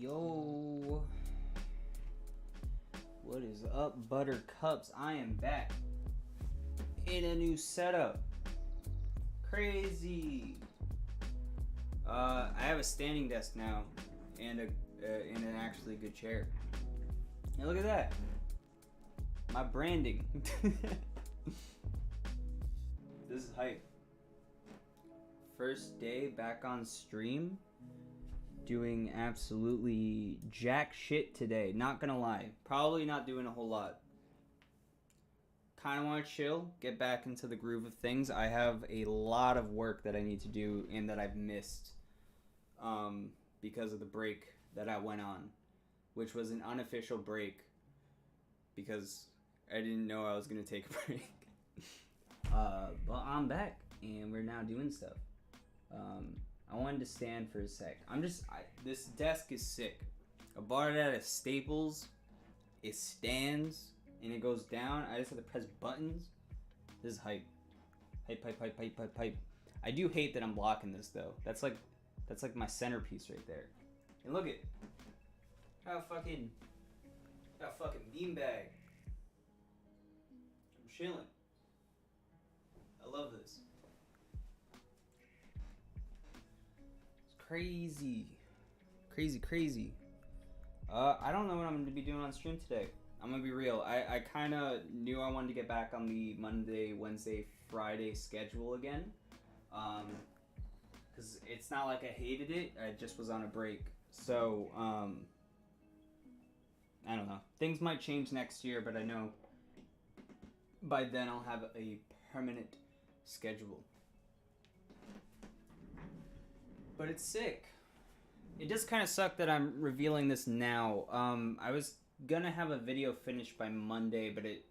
Yo, what is up, Buttercups? I am back in a new setup. Crazy. I have a standing desk now and an actually good chair. And look at that, my branding. This is hype. First day back on stream. Doing absolutely jack shit today. Not gonna lie. Probably not doing a whole lot. Kind of want to chill, get back into the groove of things. I have a lot of work that I need to do and that I've missed because of the break that I went on, which was an unofficial break because I didn't know I was gonna take a break. But I'm back and we're now doing stuff. I wanted to stand for a sec. This desk is sick. I bought it at Staples. It stands and it goes down. I just have to press buttons. This is hype. Hype. I do hate that I'm blocking this though. That's like my centerpiece right there. And look at got a fucking beanbag. I'm chilling. I love this. Crazy. I don't know what I'm going to be doing on stream today. I'm going to be real. I kind of knew I wanted to get back on the Monday, Wednesday, Friday schedule again. Because it's not like I hated it. I just was on a break. So, I don't know. Things might change next year, but I know by then I'll have a permanent schedule. But it's sick. It does kind of suck that I'm revealing this now. I was gonna have a video finished by Monday, but it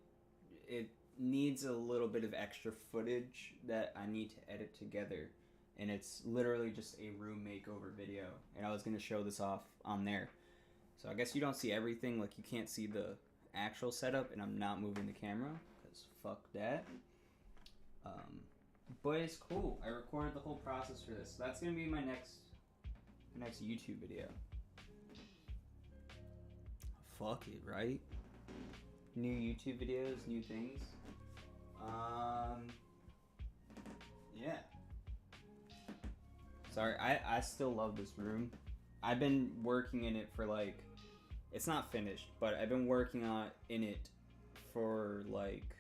needs a little bit of extra footage that I need to edit together. And it's literally just a room makeover video. And I was gonna show this off on there. So I guess you don't see everything, like you can't see the actual setup, and I'm not moving the camera, because fuck that. But it's cool. I recorded the whole process for this. So that's gonna be my next YouTube video. Fuck it, right? New YouTube videos, new things. Yeah. Sorry, I still love this room. I've been working in it for like, it's not finished, but I've been working in it for like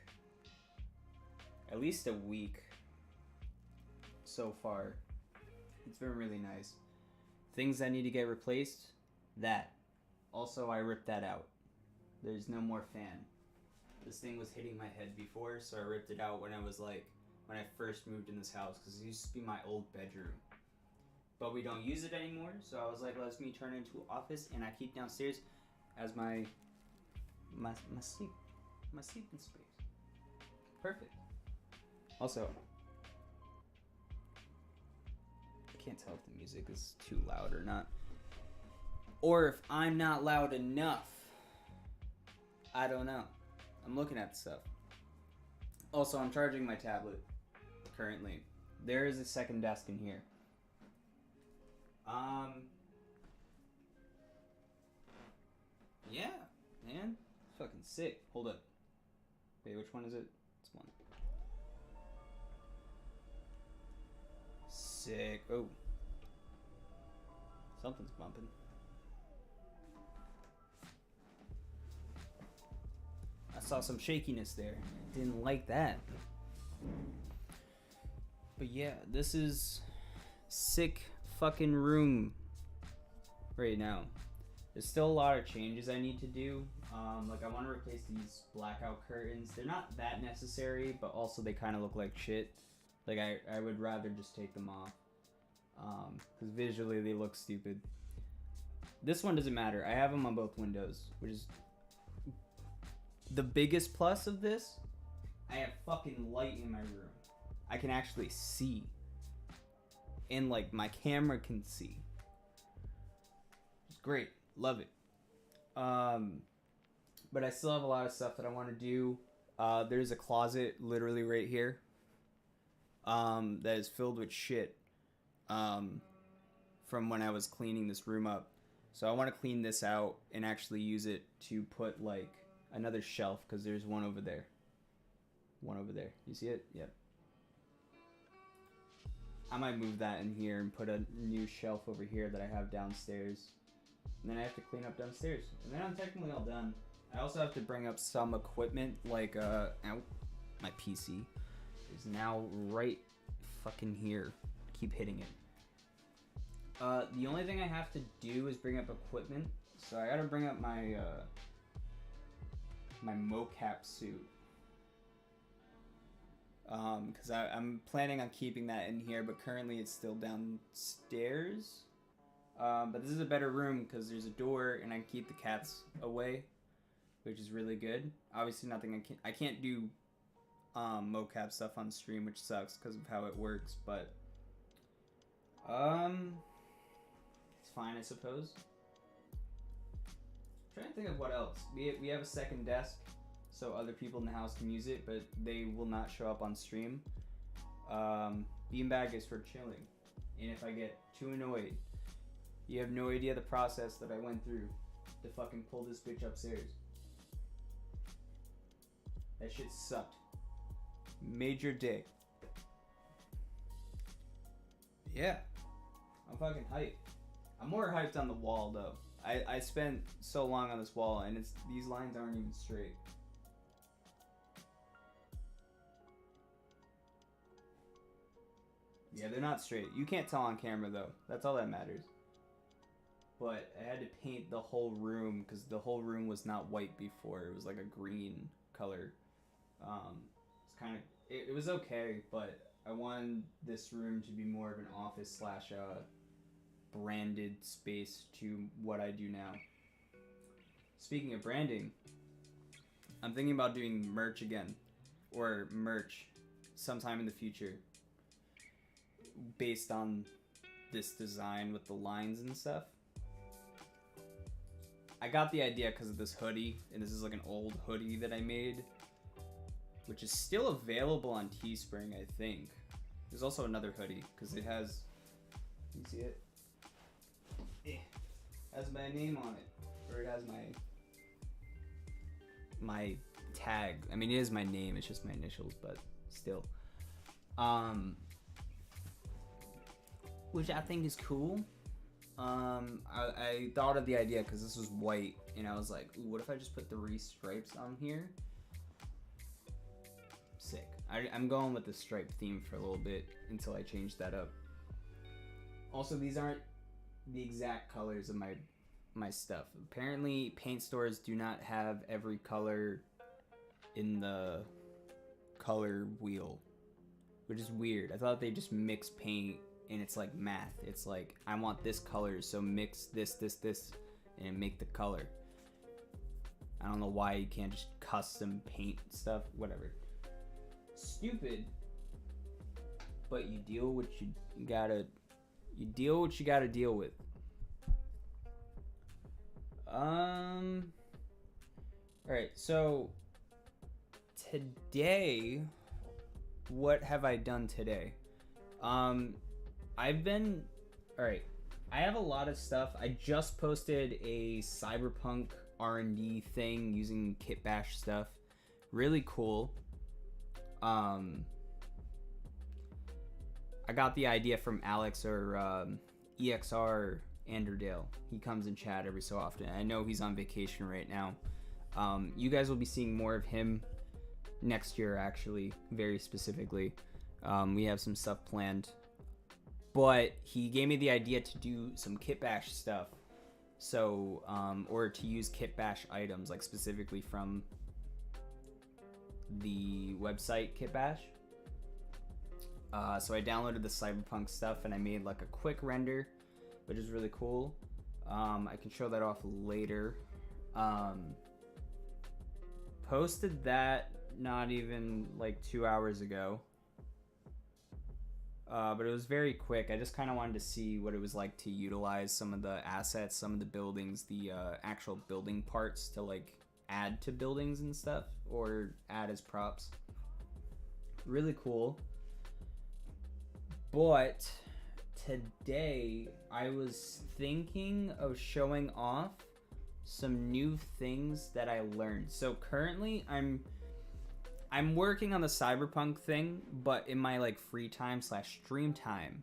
at least a week. So far, it's been really nice. Things that need to get replaced, that. Also, I ripped that out. There's no more fan. This thing was hitting my head before, so I ripped it out when I first moved in this house, because it used to be my old bedroom. But we don't use it anymore, so I was like, let me turn it into an office, and I keep downstairs as my sleeping space. Perfect. Also, can't tell if the music is too loud or not, or if I'm not loud enough. I don't know. I'm looking at stuff. Also, I'm charging my tablet currently. There is a second desk in here. Yeah, man, fucking sick. Hold up. Wait, which one is it? It's one. Sick. Oh. Something's bumping. I saw some shakiness there. Didn't like that. But yeah, this is sick fucking room right now. There's still a lot of changes I need to do. Like I want to replace these blackout curtains. They're not that necessary, but also they kind of look like shit. Like, I would rather just take them off. Because visually they look stupid. This one doesn't matter. I have them on both windows, which is the biggest plus of this. I have fucking light in my room. I can actually see. And, like, my camera can see. It's great. Love it. But I still have a lot of stuff that I want to do. There's a closet literally right here. That is filled with shit from when I was cleaning this room up. So I want to clean this out and actually use it to put like another shelf, because there's one over there. One over there. You see it? Yep. I might move that in here and put a new shelf over here that I have downstairs. And then I have to clean up downstairs. And then I'm technically all done. I also have to bring up some equipment, like, ow, my PC is now right fucking here. I keep hitting it. The only thing I have to do is bring up equipment. So I gotta bring up my, my mocap suit. Because I'm planning on keeping that in here, but currently it's still downstairs. But this is a better room because there's a door and I can keep the cats away, which is really good. Obviously nothing I can't do mocap stuff on stream, which sucks because of how it works, but it's fine, I suppose. I'm trying to think of what else. We have a second desk so other people in the house can use it, but they will not show up on stream. Beanbag is for chilling, and if I get too annoyed, you have no idea the process that I went through to fucking pull this bitch upstairs. That shit sucked. Major dick. Yeah. I'm fucking hyped. I'm more hyped on the wall though. I spent so long on this wall and these lines aren't even straight. Yeah, they're not straight. You can't tell on camera though. That's all that matters. But I had to paint the whole room because the whole room was not white before. It was like a green color. It's kind of it was okay, but I wanted this room to be more of an office slash branded space to what I do now. Speaking of branding, I'm thinking about doing merch again, or merch sometime in the future, based on this design with the lines and stuff. I got the idea because of this hoodie, and this is like an old hoodie that I made, which is still available on Teespring, I think. There's also another hoodie, because it has, you see it? It has my name on it, or it has my tag. I mean, it is my name, it's just my initials, but still. Which I think is cool. I thought of the idea because this was white, and I was like, ooh, what if I just put 3 stripes on here? Sick. I'm going with the stripe theme for a little bit until I change that up. Also, these aren't the exact colors of my stuff. Apparently, paint stores do not have every color in the color wheel, which is weird. I thought they just mix paint. And it's like math. It's like, I want this color, so mix this, and make the color. I don't know why you can't just custom paint stuff, whatever. Stupid. But you deal what you gotta deal with. Alright, so today, what have I done today? Alright, I have a lot of stuff. I just posted a Cyberpunk R&D thing using Kitbash stuff. Really cool. I got the idea from Alex, or EXR Anderdale. He comes in chat every so often. I know he's on vacation right now. You guys will be seeing more of him next year, actually, very specifically. We have some stuff planned. But he gave me the idea to do some Kitbash stuff. So, or to use Kitbash items, like specifically from the website Kitbash. So I downloaded the Cyberpunk stuff and I made like a quick render, which is really cool. I can show that off later. Posted that not even like 2 hours ago. But it was very quick. I just kind of wanted to see what it was like to utilize some of the assets, some of the buildings, the actual building parts to like add to buildings and stuff, or add as props. Really cool. But today I was thinking of showing off some new things that I learned. So currently I'm working on the Cyberpunk thing, but in my like free time / stream time,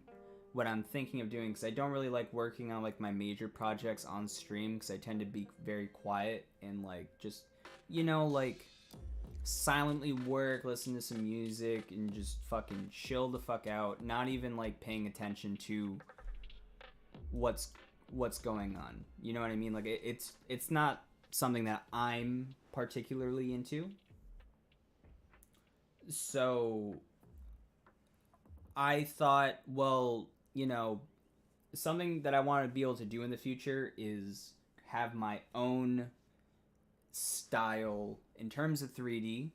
what I'm thinking of doing, because I don't really like working on like my major projects on stream, because I tend to be very quiet and like just, you know, like silently work, listen to some music, and just fucking chill the fuck out, not even like paying attention to what's going on. You know what I mean? Like it's not something that I'm particularly into. So I thought, well, you know, something that I want to be able to do in the future is have my own style in terms of 3D,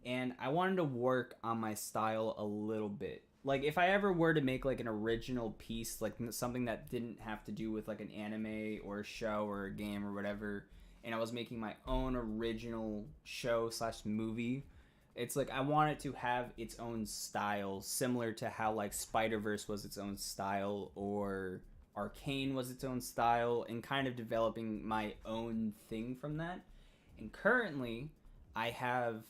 and I wanted to work on my style a little bit. Like if I ever were to make like an original piece, like something that didn't have to do with like an anime or a show or a game or whatever, and I was making my own original show / movie, it's like I want it to have its own style, similar to how like Spider-Verse was its own style, or Arcane was its own style, and kind of developing my own thing from that. And currently I have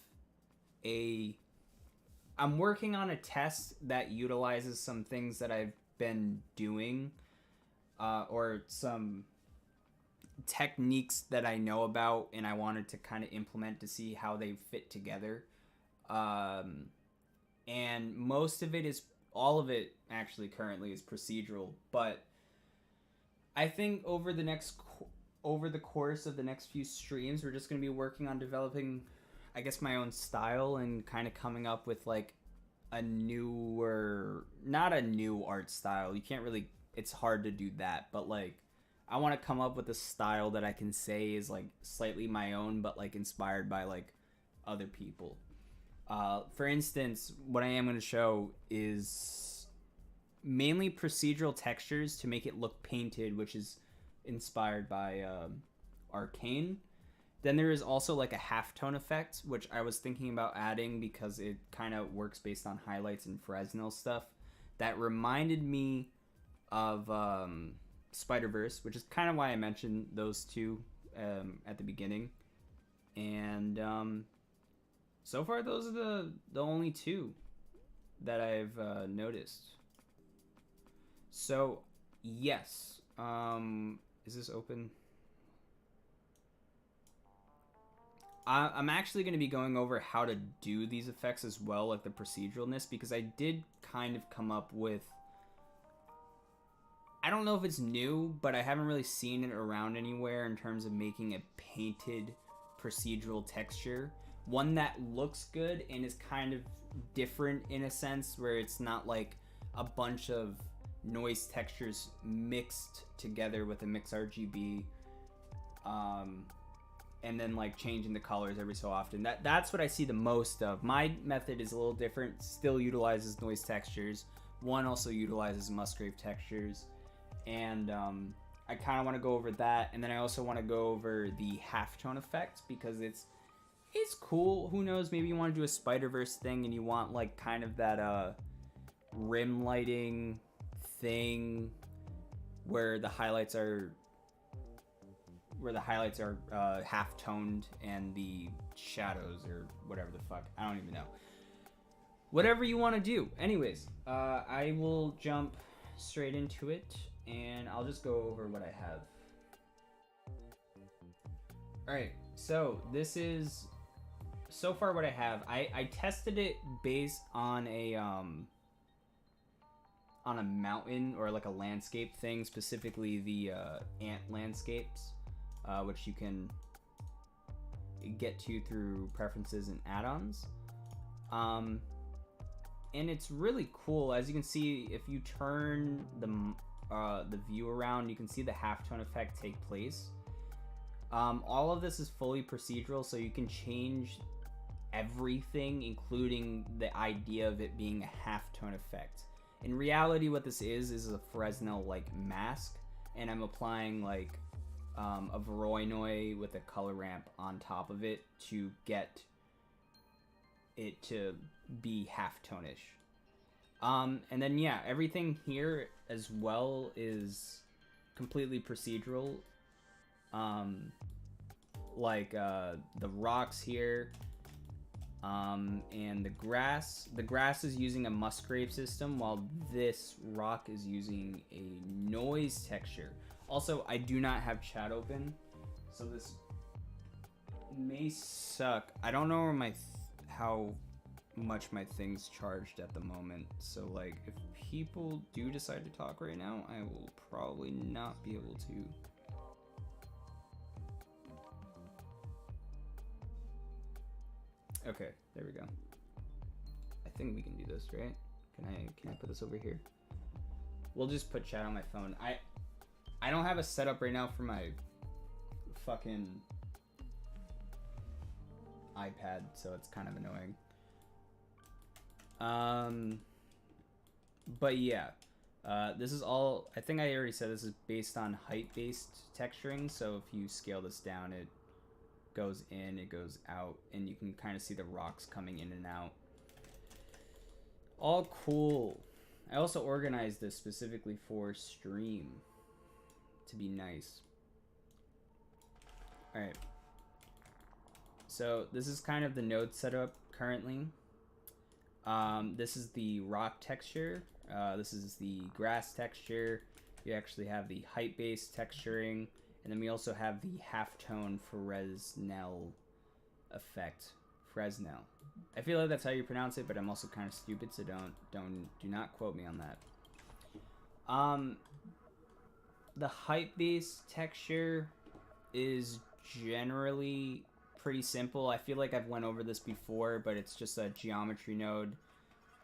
I'm working on a test that utilizes some things that I've been doing, or some techniques that I know about, and I wanted to kind of implement to see how they fit together. And most of it is, all of it actually currently is procedural, but I think over the course of the next few streams, we're just going to be working on developing, I guess, my own style, and kind of coming up with like a newer, not a new art style. You can't really, it's hard to do that, but like I want to come up with a style that I can say is like slightly my own, but like inspired by like other people. For instance, what I am going to show is mainly procedural textures to make it look painted, which is inspired by Arcane. Then there is also like a halftone effect, which I was thinking about adding because it kind of works based on highlights and Fresnel stuff. That reminded me of Spider-Verse, which is kind of why I mentioned those two at the beginning. And so far, those are the only two that I've noticed. So, yes. Is this open? I'm actually going to be going over how to do these effects as well, like the proceduralness, because I did kind of come up with... I don't know if it's new, but I haven't really seen it around anywhere in terms of making a painted procedural texture. One that looks good and is kind of different in a sense, where it's not like a bunch of noise textures mixed together with a mix RGB, and then like changing the colors every so often. That's what I see the most of. My method is a little different, still utilizes noise textures. One also utilizes Musgrave textures, and I kind of want to go over that, and then I also want to go over the halftone effect, because it's cool. Who knows, maybe you want to do a Spider-Verse thing and you want like kind of that rim lighting thing where the highlights are half toned and the shadows, or whatever the fuck, I don't even know. Whatever you want to do. Anyways, I will jump straight into it, and I'll just go over what I have. Alright, so this is so far what I have. I tested it based on a mountain or like a landscape thing, specifically the ant landscapes, which you can get to through preferences and add-ons. And it's really cool. As you can see, if you turn the view around, you can see the halftone effect take place. All of this is fully procedural, so you can change everything, including the idea of it being a halftone effect. In reality, what this is a Fresnel like mask, and I'm applying like a Voronoi with a color ramp on top of it to get it to be halftone-ish. And then yeah, everything here as well is completely procedural. Um, like the rocks here, and the grass. The grass is using a Musgrave system, while this rock is using a noise texture. Also, I do not have chat open, so this may suck. I don't know where my how much my thing's charged at the moment, so like if people do decide to talk right now, I will probably not be able to. Okay, there we go. I think we can do this, right? Can I put this over here? We'll just put chat on my phone. I don't have a setup right now for my fucking iPad, so it's kind of annoying. But yeah, this is all, I think I already said this is based on height-based texturing, so if you scale this down, it goes in, it goes out, and you can kind of see the rocks coming in and out. All cool. I also organized this specifically for stream to be nice. Alright. So this is kind of the node setup currently. This is the rock texture. This is the grass texture. You actually have the height-based texturing. And then we also have the halftone Fresnel effect. Fresnel. I feel like that's how you pronounce it, but I'm also kind of stupid, so do not quote me on that. The height-based texture is generally pretty simple. I feel like I've went over this before, but it's just a geometry node.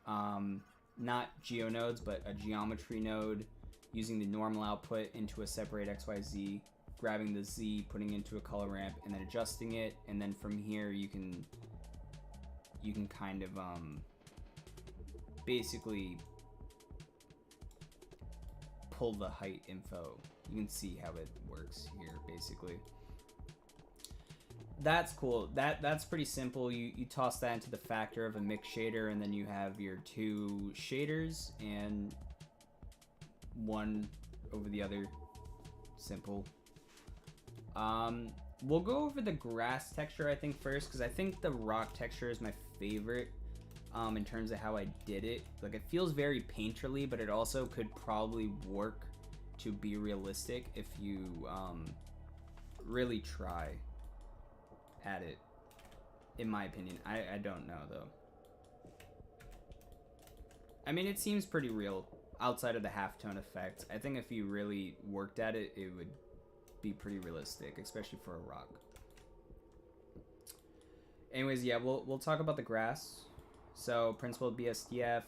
Not geonodes, but a geometry node using the normal output into a separate XYZ, grabbing the Z, putting it into a color ramp, and then adjusting it, and then from here you can kind of basically pull the height info. You can see how it works here basically. That's cool. That's pretty simple. You toss that into the factor of a mix shader, and then you have your two shaders and one over the other. Simple. We'll go over the grass texture I think first, because I think the rock texture is my favorite in terms of how I did it. Like, it feels very painterly, but it also could probably work to be realistic if you really try at it, in my opinion. I don't know though. I mean, it seems pretty real outside of the halftone effect. I think if you really worked at it, it would be pretty realistic, especially for a rock. Anyways, yeah, we'll talk about the grass. So principled BSDF,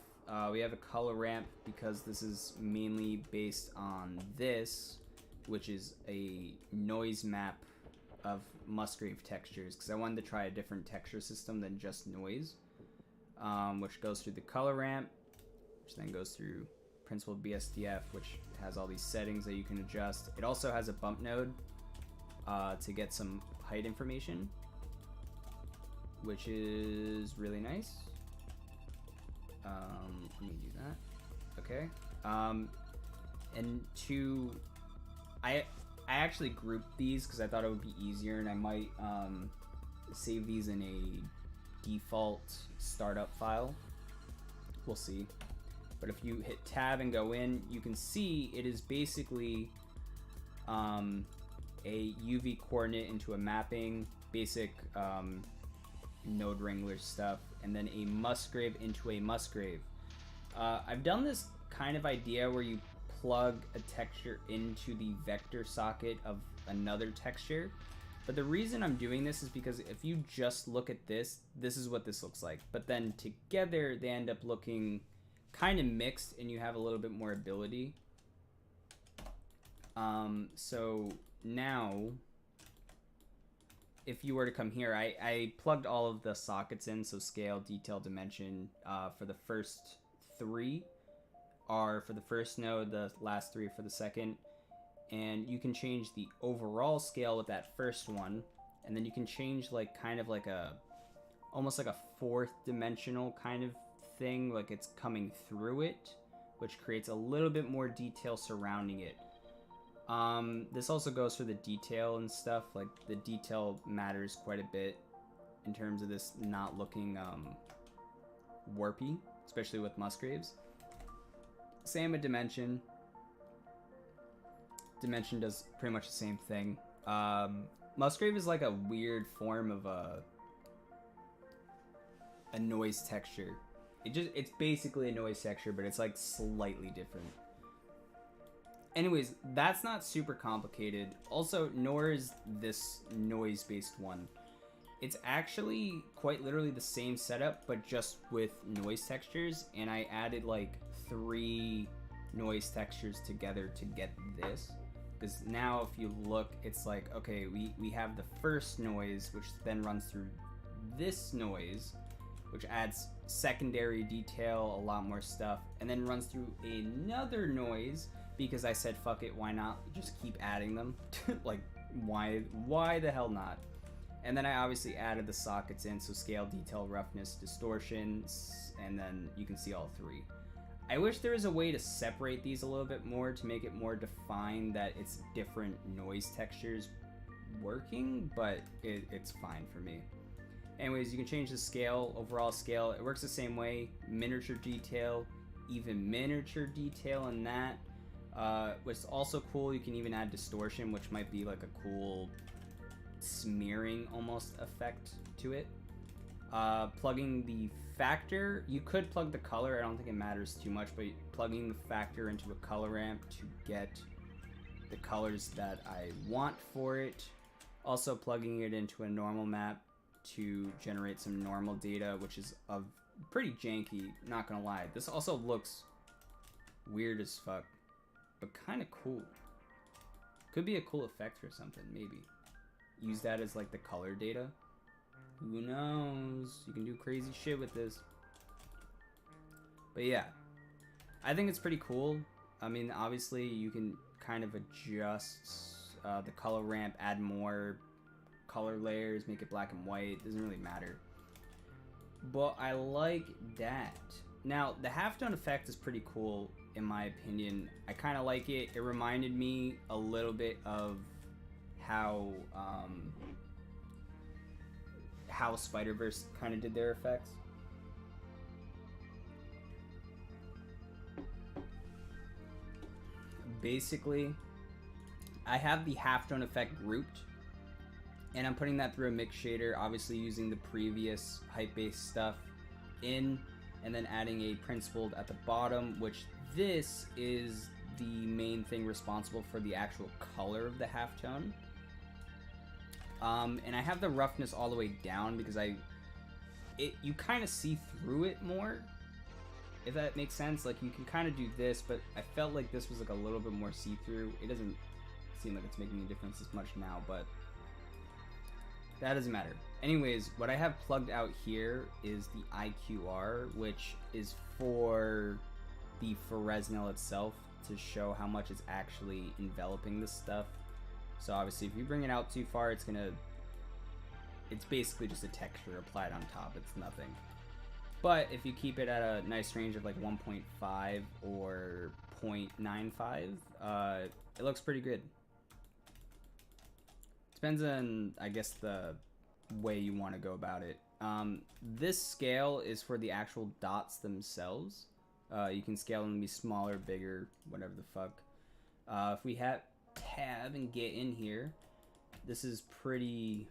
we have a color ramp because this is mainly based on this, which is a noise map of Musgrave textures, because I wanted to try a different texture system than just noise, which goes through the color ramp, which then goes through principled BSDF, which has all these settings that you can adjust. It also has a bump node to get some height information, which is really nice. Let me do that. Okay. And I actually grouped these because I thought it would be easier, and I might save these in a default startup file. We'll see. But if you hit tab and go in, you can see it is basically a UV coordinate into a mapping, basic node wrangler stuff, and then a Musgrave into a Musgrave. I've done this kind of idea where you plug a texture into the vector socket of another texture. But the reason I'm doing this is because if you just look at this, this is what this looks like. But then together they end up looking kind of mixed, and you have a little bit more ability. So now, if you were to come here, I plugged all of the sockets in, so scale, detail, dimension, for the first 3 are for the first node, the last 3 for the second. And you can change the overall scale with that first one, and then you can change like kind of like a almost like a 4th dimensional kind of thing like it's coming through it, which creates a little bit more detail surrounding it. This also goes for the detail and stuff. Like, the detail matters quite a bit in terms of this not looking warpy, especially with Musgraves. Same with Dimension. Dimension does pretty much the same thing. Musgrave is like a weird form of a noise texture. It's basically a noise texture, but it's like slightly different. Anyways, that's not super complicated. Also, nor is this noise-based one. It's actually quite literally the same setup, but just with noise textures, and I added like 3 noise textures together to get this. Because now if you look, it's like, okay, we have the first noise, which then runs through this noise, which adds secondary detail, a lot more stuff, and then runs through another noise, because I said, fuck it, why not just keep adding them? Like, why the hell not? And then I obviously added the sockets in, so scale, detail, roughness, distortion, and then you can see all 3. I wish there was a way to separate these a little bit more to make it more defined that it's different noise textures working, but it's fine for me. Anyways, you can change the scale, overall scale. It works the same way. Miniature detail, even miniature detail in that. What's also cool, you can even add distortion, which might be like a cool smearing almost effect to it. Plugging the factor, you could plug the color, I don't think it matters too much, but plugging the factor into a color ramp to get the colors that I want for it. Also plugging it into a normal map to generate some normal data, which is pretty janky, not gonna lie. This also looks weird as fuck, but kind of cool. Could be a cool effect or something, maybe. Use that as like the color data. Who knows? You can do crazy shit with this. But yeah, I think it's pretty cool. I mean, obviously you can kind of adjust the color ramp, add more color layers, make it black and white. Doesn't really matter. But I like that. Now, the halftone effect is pretty cool, in my opinion. I kind of like it. It reminded me a little bit of how Spider-Verse kind of did their effects. Basically, I have the halftone effect grouped, and I'm putting that through a mix shader, obviously using the previous hype-based stuff in, and then adding a principled at the bottom, which this is the main thing responsible for the actual color of the halftone. And I have the roughness all the way down because you kind of see through it more, if that makes sense. Like, you can kind of do this, but I felt like this was like a little bit more see-through. It doesn't seem like it's making a difference as much now, but that doesn't matter. Anyways, what I have plugged out here is the IQR, which is for the Fresnel itself to show how much it's actually enveloping this stuff. So obviously if you bring it out too far, it's basically just a texture applied on top. It's nothing. But if you keep it at a nice range of like 1.5 or 0.95, it looks pretty good. Depends on, I guess, the way you want to go about it. This scale is for the actual dots themselves. You can scale them to be smaller, bigger, whatever the fuck. If we have tab and get in here, this is pretty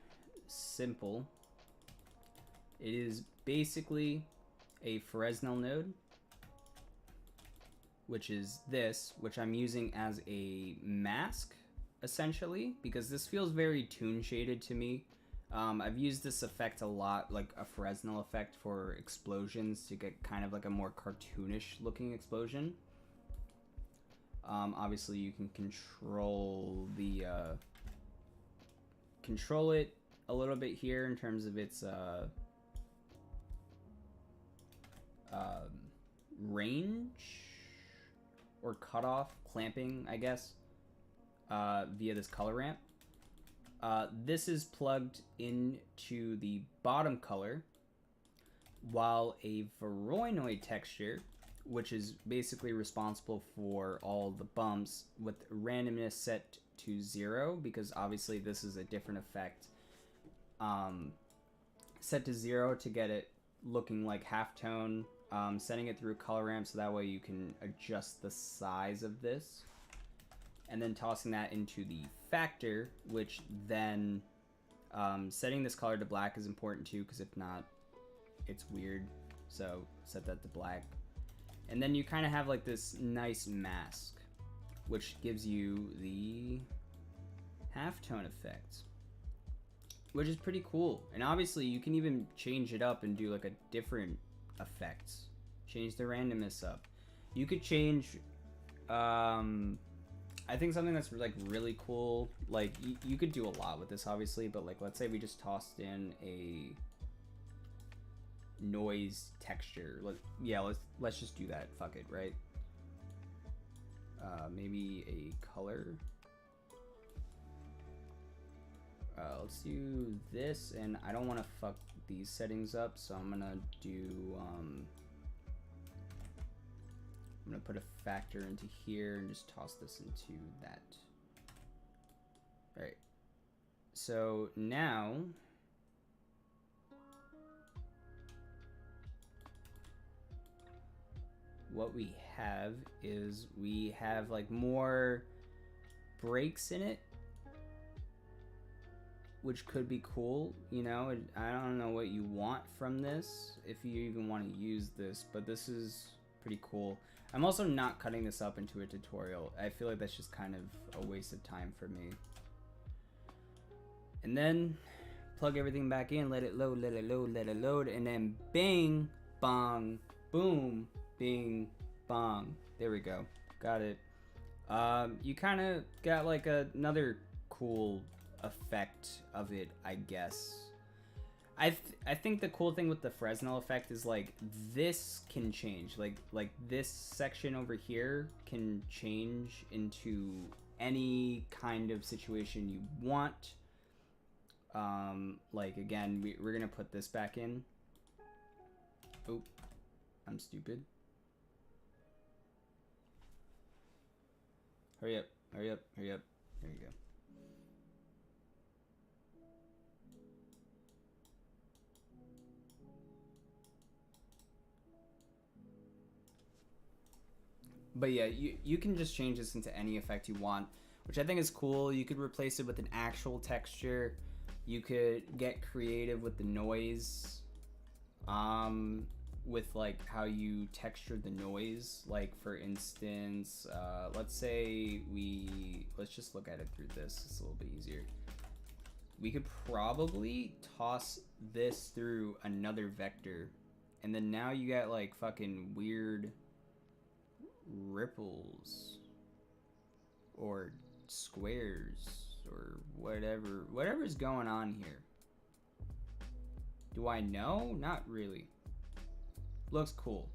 simple. It is basically a Fresnel node, which is this, which I'm using as a mask, essentially, because this feels very toon shaded to me. I've used this effect a lot, like a Fresnel effect for explosions, to get kind of like a more cartoonish looking explosion. Obviously you can control it a little bit here in terms of its range or cutoff, clamping, I guess, via this color ramp. This is plugged into the bottom color. while a Voronoi texture, which is basically responsible for all the bumps with randomness set to 0, because obviously this is a different effect, set to 0 to get it looking like halftone, setting it through color ramp so that way you can adjust the size of this, and then tossing that into the factor, which then setting this color to black is important too, because if not, it's weird. So set that to black. And then you kind of have like this nice mask, which gives you the halftone effect, which is pretty cool. And obviously you can even change it up and do like a different effect. Change the randomness up. You could change, I think something that's like really cool, like you could do a lot with this obviously, but like let's say we just tossed in a noise texture. Let's just do that. Fuck it, right? Maybe a color. Let's do this, and I don't want to fuck these settings up, so I'm gonna do I'm gonna put a factor into here and just toss this into that. All right. So now what we have is we have like more breaks in it, which could be cool, you know. I don't know what you want from this, if you even want to use this, but this is pretty cool. I'm also not cutting this up into a tutorial. I feel like that's just kind of a waste of time for me. And then plug everything back in, let it load, let it load, let it load, and then bing, bong, boom, bing, bong. There we go. Got it. You kind of got like another cool effect of it, I guess. I think the cool thing with the Fresnel effect is like this can change. Like this section over here can change into any kind of situation you want. Like again, we're gonna put this back in. Oh, I'm stupid. Hurry up, hurry up, hurry up. There you go. But yeah, you can just change this into any effect you want, which I think is cool. You could replace it with an actual texture. You could get creative with the noise, with like how you texture the noise. Like for instance, let's say let's just look at it through this. It's a little bit easier. We could probably toss this through another vector, and then now you got like fucking weird ripples or squares or whatever's going on here. Do I know? Not really. Looks cool.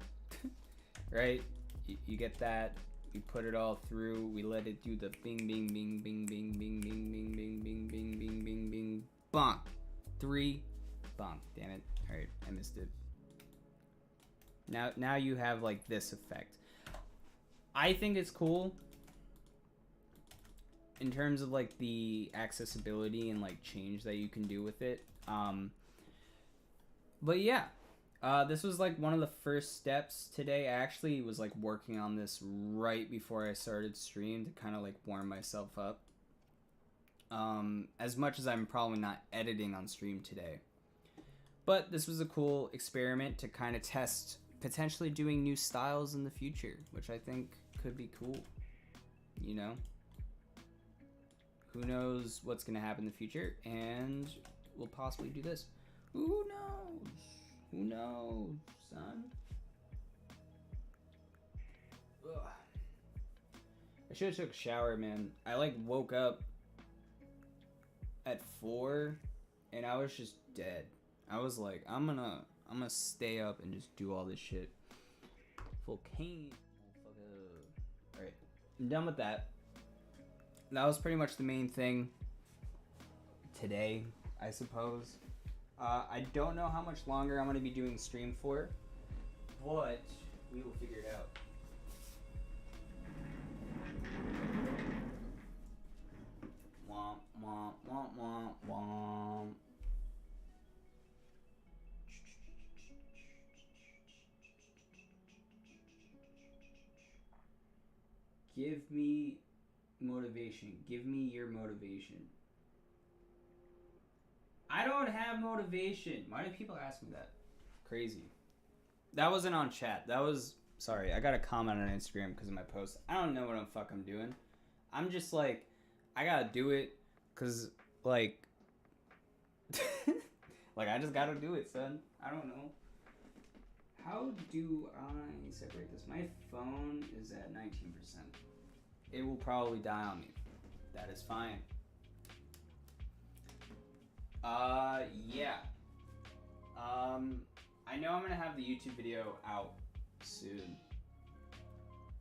Right? You get that, we put it all through, we let it do the bing bing bing bing bing bing bing bing bing bing bing bing bing bing bonk. 3 bonk. Damn it. Alright, I missed it. Now you have like this effect. I think it's cool in terms of like the accessibility and like change that you can do with it. But yeah, this was like one of the first steps today. I actually was like working on this right before I started stream to kind of like warm myself up. As much as I'm probably not editing on stream today. But this was a cool experiment to kind of test potentially doing new styles in the future, which I think could be cool, you know? Who knows what's gonna happen in the future, and we'll possibly do this. Who knows? Who knows, son? Ugh. I should have took a shower, man. I like woke up at 4 and I was just dead. I was like, I'm gonna stay up and just do all this shit. Volcano. Alright, I'm done with that. That was pretty much the main thing today, I suppose. I don't know how much longer I'm going to be doing stream for, but we will figure it out. Womp, womp, womp, womp, womp. Give me motivation. Give me your motivation. I don't have motivation. Why do people ask me that? Crazy. That wasn't on chat. That was... Sorry, I got a comment on Instagram because of my post. I don't know what I'm fucking doing. I'm just like... I gotta do it because, like... like, I just gotta do it, son. I don't know. How do I separate this? My phone is at 19%. It will probably die on me. That is fine. Yeah. I know I'm gonna have the YouTube video out soon.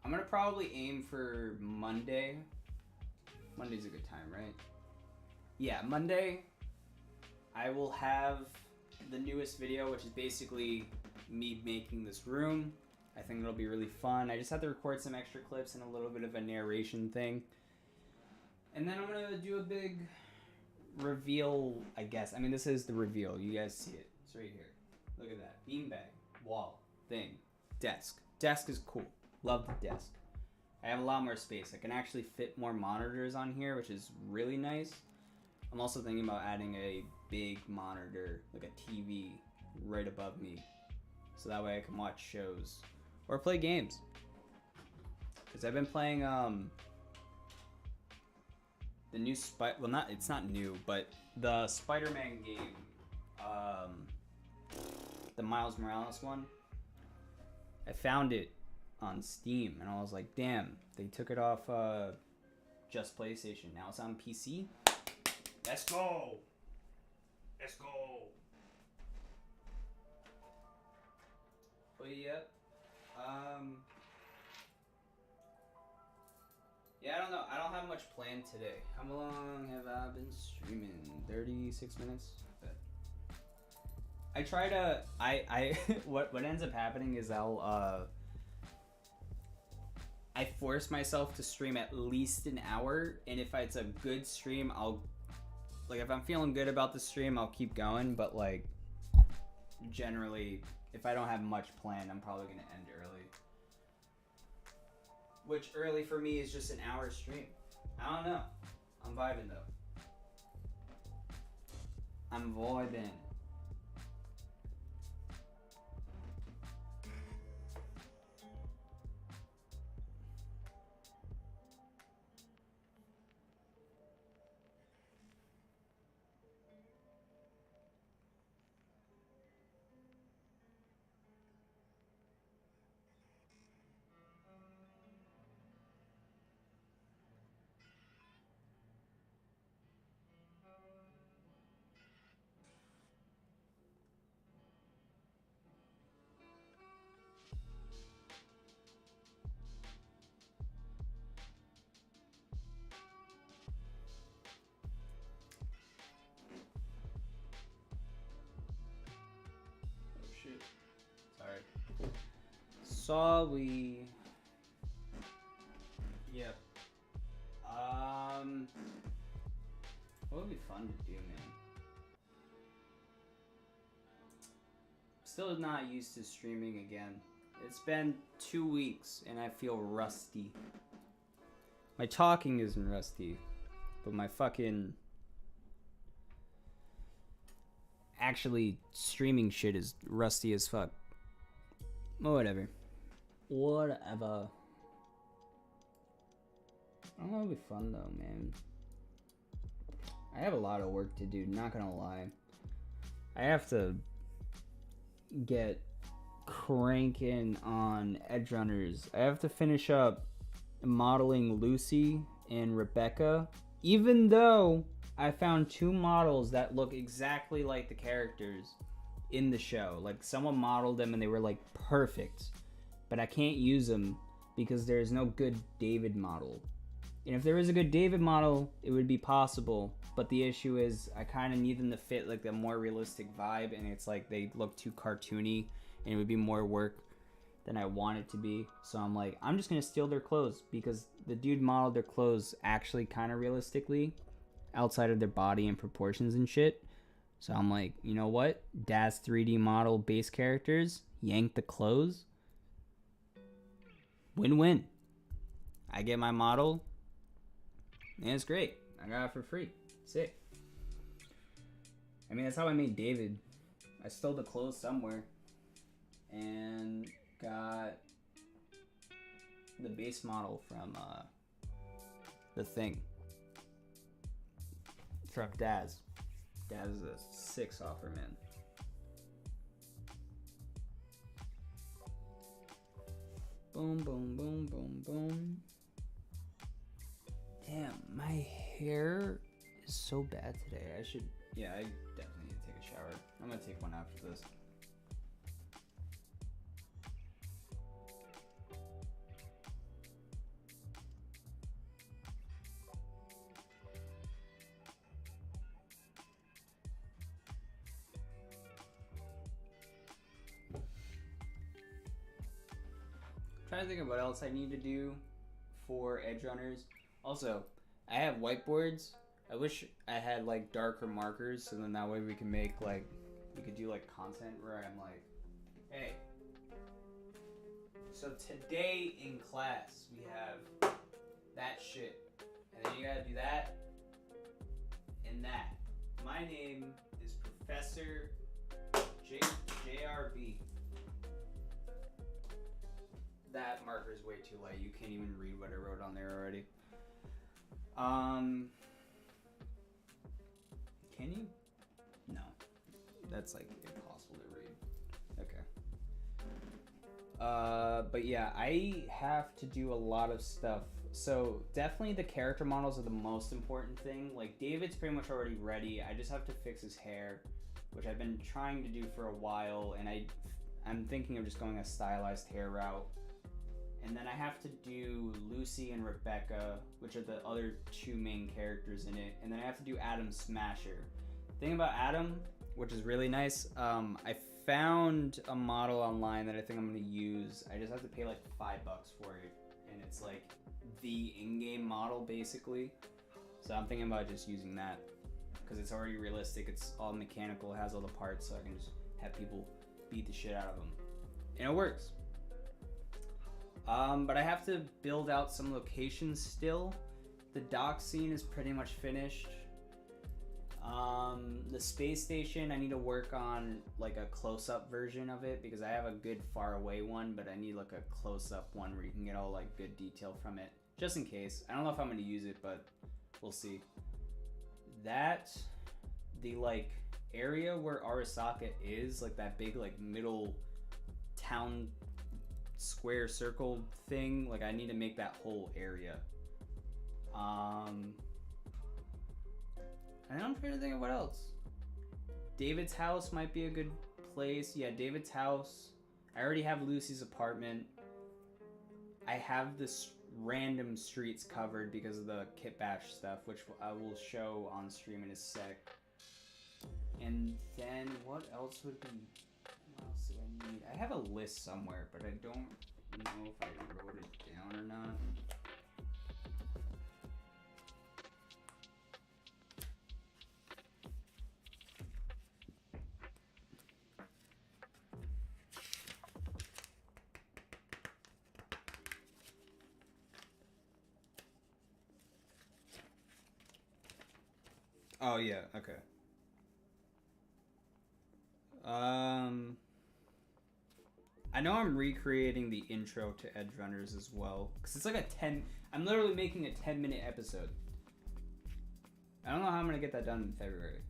I'm gonna probably aim for Monday. Monday's a good time, right? Yeah, Monday I will have the newest video, which is basically me making this room. I think it'll be really fun. I just have to record some extra clips and a little bit of a narration thing. And then I'm gonna do a big reveal, I guess. I mean, this is the reveal. You guys see it. It's right here. Look at that. Beanbag, wall, thing, desk. Desk is cool. Love the desk. I have a lot more space. I can actually fit more monitors on here, which is really nice. I'm also thinking about adding a big monitor, like a TV, right above me. So that way I can watch shows or play games. Because I've been playing the new it's not new, but the Spider-Man game, the Miles Morales one. I found it on Steam and I was like, damn, they took it off just PlayStation. Now it's on PC. Let's go. Let's go. But yeah, yeah, I don't know. I don't have much planned today. How long have I been streaming? 36 minutes? I try to, what ends up happening is I force myself to stream at least an hour, and if it's a good stream, if I'm feeling good about the stream, I'll keep going, but like, generally, if I don't have much planned, I'm probably gonna end early. Which early for me is just an hour stream. I don't know. I'm vibing though. I'm vibing. Sorry. Yep. What would be fun to do, man? Still not used to streaming again. It's been 2 weeks and I feel rusty. My talking isn't rusty, but my fucking actually streaming shit is rusty as fuck. Well, whatever. Whatever. I don't know, it'll be fun though, man. I have a lot of work to do, not gonna lie. I have to get cranking on Edgerunners. I have to finish up modeling Lucy and Rebecca, even though I found 2 models that look exactly like the characters in the show. Like, someone modeled them and they were like perfect, but I can't use them because there's no good David model And if there was a good David model, it would be possible. But the issue is I kind of need them to fit like the more realistic vibe, and it's like they look too cartoony, and it would be more work than I want it to be. So I'm like, I'm just gonna steal their clothes, because the dude modeled their clothes actually kind of realistically outside of their body and proportions and shit. So I'm like, you know what? Daz 3D model base characters, yank the clothes. Win-win. I get my model, and it's great. I got it for free. Sick. I mean, that's how I made David. I stole the clothes somewhere and got the base model from the thing. From Daz. Daz is a 6 offer, man. Boom, boom, boom, boom, boom. Damn, my hair is so bad today. I definitely need to take a shower. I'm gonna take one after this. Trying to think of what else I need to do for edge runners. Also, I have whiteboards. I wish I had like darker markers, so then that way we can make like, we could do like content where I'm like, hey, so today in class we have that shit, and then you gotta do that and that. My name is Professor JRB. That marker is way too light. You can't even read what I wrote on there already. Can you? No. That's like impossible to read. Okay. But yeah, I have to do a lot of stuff. So definitely the character models are the most important thing. Like David's pretty much already ready. I just have to fix his hair, which I've been trying to do for a while, and I'm thinking of just going a stylized hair route. And then I have to do Lucy and Rebecca, which are the other 2 main characters in it. And then I have to do Adam Smasher. The thing about Adam, which is really nice, I found a model online that I think I'm gonna use. I just have to pay like $5 for it. And it's like the in-game model basically. So I'm thinking about just using that, because it's already realistic, it's all mechanical, it has all the parts, so I can just have people beat the shit out of them. And it works. But I have to build out some locations still. The dock scene is pretty much finished. The space station, I need to work on like a close-up version of it, because I have a good far away one, but I need like a close-up one where you can get all like good detail from it, just in case. I don't know if I'm going to use it, but we'll see. The like area where Arasaka is, like that big like middle town square circle thing, like I need to make that whole area. And I'm trying to think of what else. David's house might be a good place. Yeah, David's house. I already have Lucy's apartment. I have this random streets covered because of the Kit Bash stuff, which I will show on stream in a sec. And then what else would be? What else do I need? I have a list somewhere, but I don't know if I wrote it down or not. Oh yeah, okay. I know I'm recreating the intro to Edge Runners as well, because it's like I'm literally making a 10-minute episode. I don't know how I'm gonna get that done in February.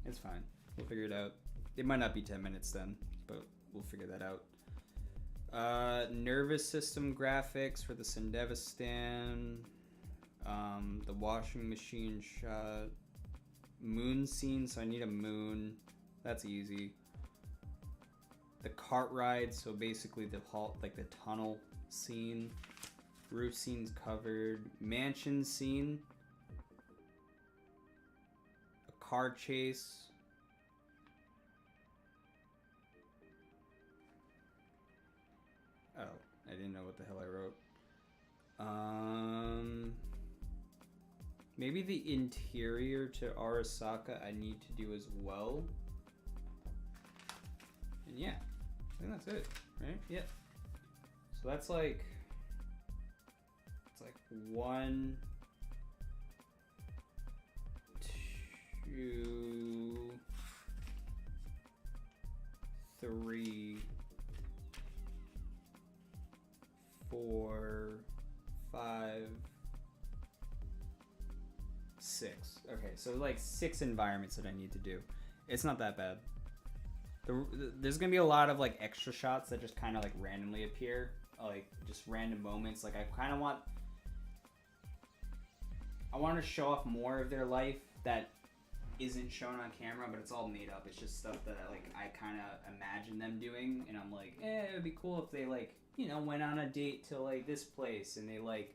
It's fine. We'll figure it out. It might not be 10 minutes then, but we'll figure that out. Nervous system graphics for the Sendevistan. The washing machine shot. Moon scene, so I need a moon. That's easy. The cart ride, so basically the tunnel scene. Roof scenes covered. Mansion scene. A car chase. Oh, I didn't know what the hell I wrote. Maybe the interior to Arasaka I need to do as well. And yeah, I think that's it, right? Yep. So that's like, it's like 1, 2, 3, 4, 5, 6. Okay, so like 6 environments that I need to do. It's not that bad. There's gonna be a lot of like extra shots that just kind of like randomly appear, like just random moments. Like I kind of want to show off more of their life that isn't shown on camera, but it's all made up. It's just stuff that I kind of imagine them doing, and I'm like, it would be cool if they like, you know, went on a date to like this place and they like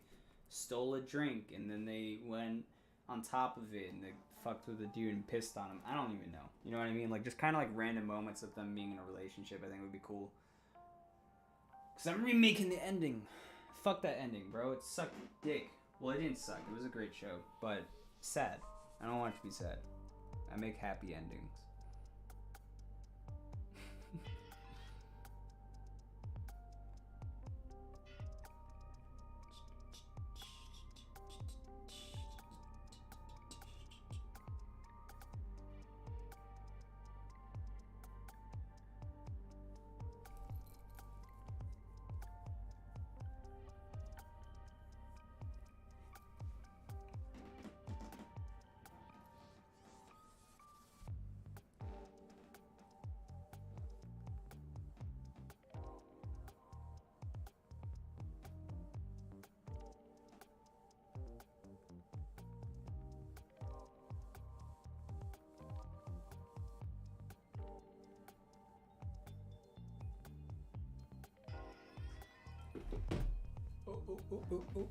stole a drink and then they went on top of it and they fucked with a dude and pissed on him. I don't even know. You know what I mean? Like just kind of like random moments of them being in a relationship. I think would be cool. Cause I'm remaking the ending. Fuck that ending, bro. It sucked dick. Well, it didn't suck. It was a great show, but sad. I don't want it to be sad. I make happy endings.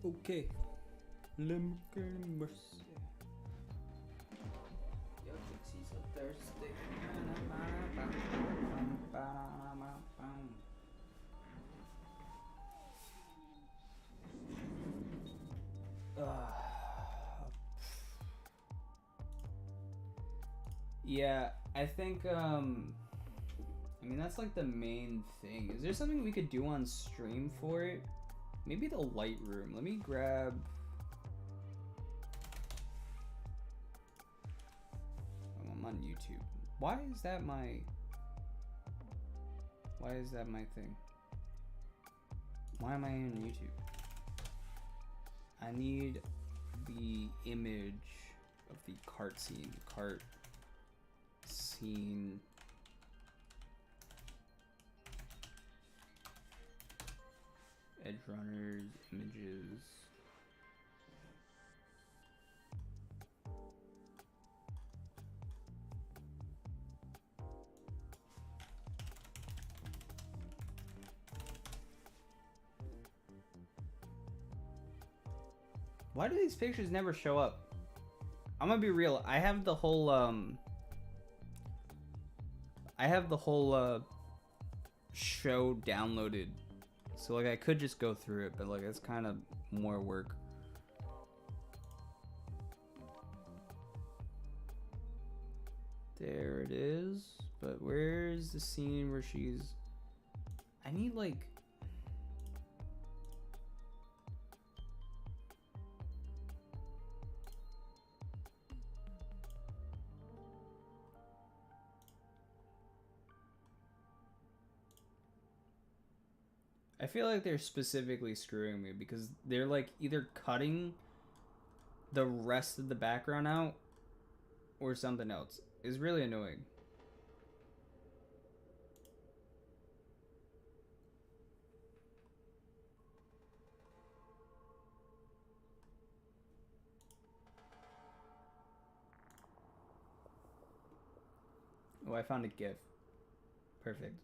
Okay. Let me get mercy. Yo, Dixie's so thirsty. Yeah, I think, I mean, that's like the main thing. Is there something we could do on stream for it? Maybe the Lightroom. Let me grab... Oh, I'm on YouTube. Why is that my thing? Why am I on YouTube? I need the image of the cart scene. Cart scene... Edge runners, images. Why do these pictures never show up? I'm gonna be real. I have the whole show downloaded. So like I could just go through it, but like it's kind of more work. There it is. But where's the scene where she's... I need like... I feel like they're specifically screwing me because they're like either cutting the rest of the background out or something else. It's really annoying. Oh, I found a GIF. Perfect.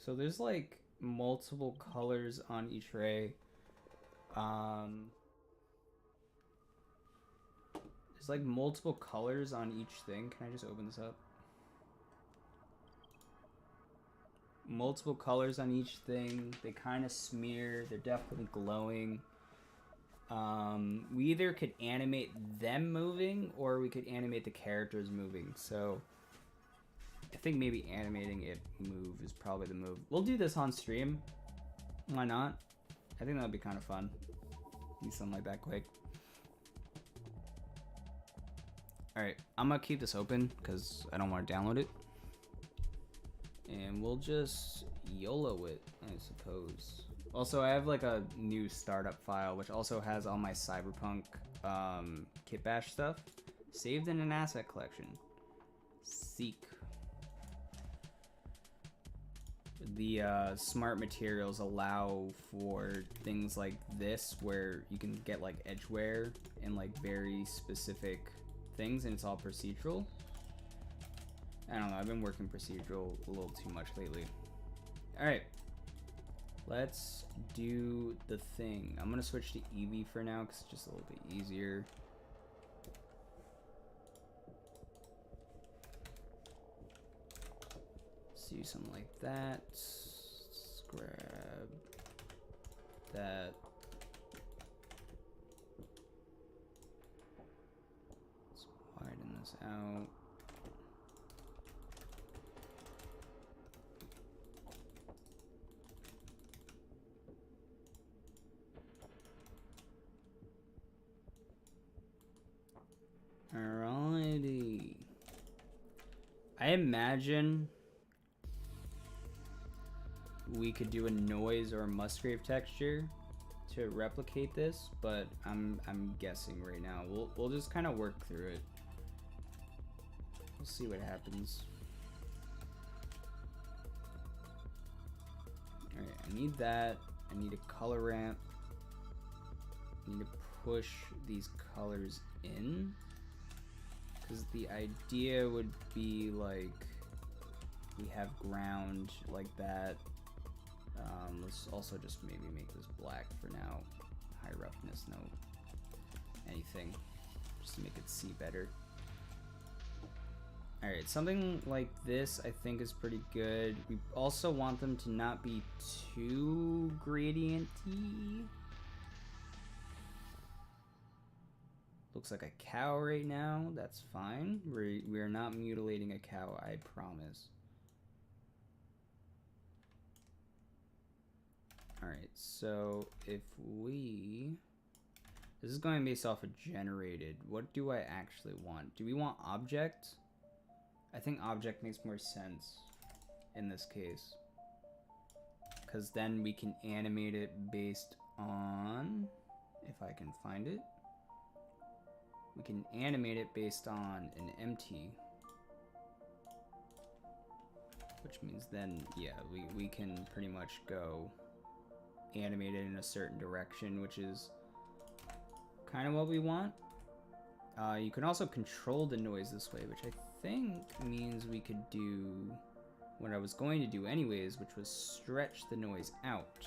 So there's like multiple colors on each ray. There's like multiple colors on each thing. Can I just open this up? Multiple colors on each thing. They kind of smear. They're definitely glowing. We either could animate them moving or we could animate the characters moving. So I think maybe animating it move is probably the move. We'll do this on stream. Why not? I think that would be kind of fun. Do something like that quick. Alright, I'm gonna keep this open because I don't want to download it. And we'll just YOLO it, I suppose. Also, I have like a new startup file, which also has all my Cyberpunk kitbash stuff saved in an asset collection. Seek. The smart materials allow for things like this, where you can get like edgeware and like very specific things, and it's all procedural. I don't know, I've been working procedural a little too much lately. Alright. Let's do the thing. I'm gonna switch to Eevee for now because it's just a little bit easier. Let's do something like that. Let's grab that. Let's widen this out. Alrighty. I imagine we could do a noise or a Musgrave texture to replicate this, but I'm guessing right now. We'll just kind of work through it. We'll see what happens. Alright, I need that. I need a color ramp. I need to push these colors in. Because the idea would be like we have ground like that. Let's also just maybe make this black for now. High roughness, no anything. Just to make it see better. Alright, something like this I think is pretty good. We also want them to not be too gradient-y. Looks like a cow right now. That's fine. We're not mutilating a cow, I promise. Alright, so if we... This is going based off of generated. What do I actually want? Do we want object? I think object makes more sense in this case. Because then we can animate it based on... If I can find it. We can animate it based on an empty. Which means then, yeah, we can pretty much go animate it in a certain direction, which is kind of what we want. You can also control the noise this way, which I think means we could do what I was going to do anyways, which was stretch the noise out.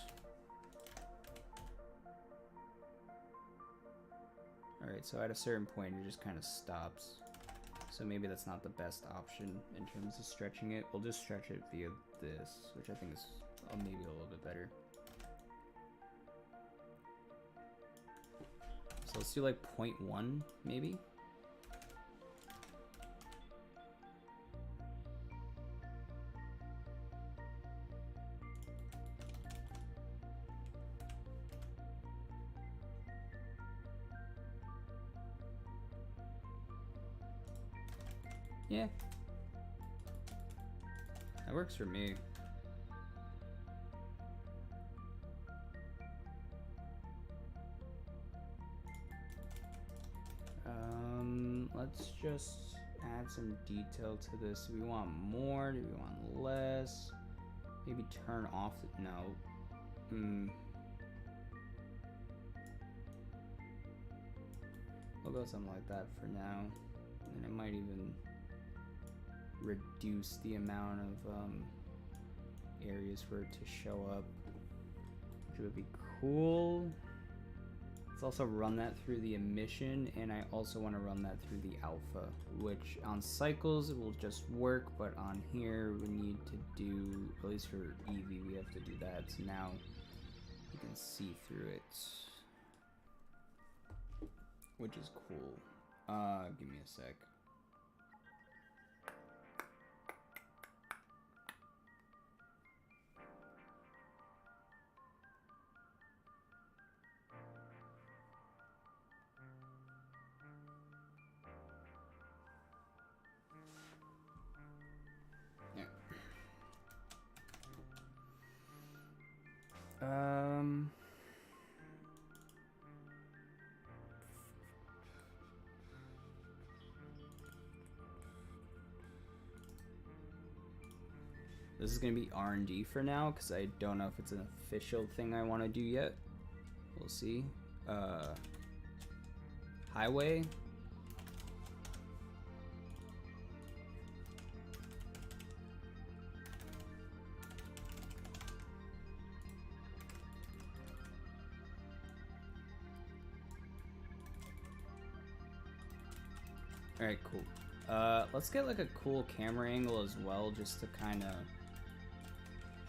Alright, so at a certain point it just kind of stops. So maybe that's not the best option in terms of stretching it. We'll just stretch it via this, which I think is maybe a little bit better. So let's do like 0.1 maybe? Yeah. That works for me. Let's just add some detail to this. Do we want more? Do we want less? Maybe turn off the, no. We'll go something like that for now. And it might even reduce the amount of areas for it to show up, which would be cool. Let's also run that through the emission, and I also want to run that through the alpha, which on cycles it will just work, but on here we need to do, at least for Eevee, we have to do that. So now you can see through it, which is cool. Give me a sec. This is gonna be R&D for now because I don't know if it's an official thing I want to do yet. We'll see. Highway. Alright, cool. Let's get like a cool camera angle as well, just to kind of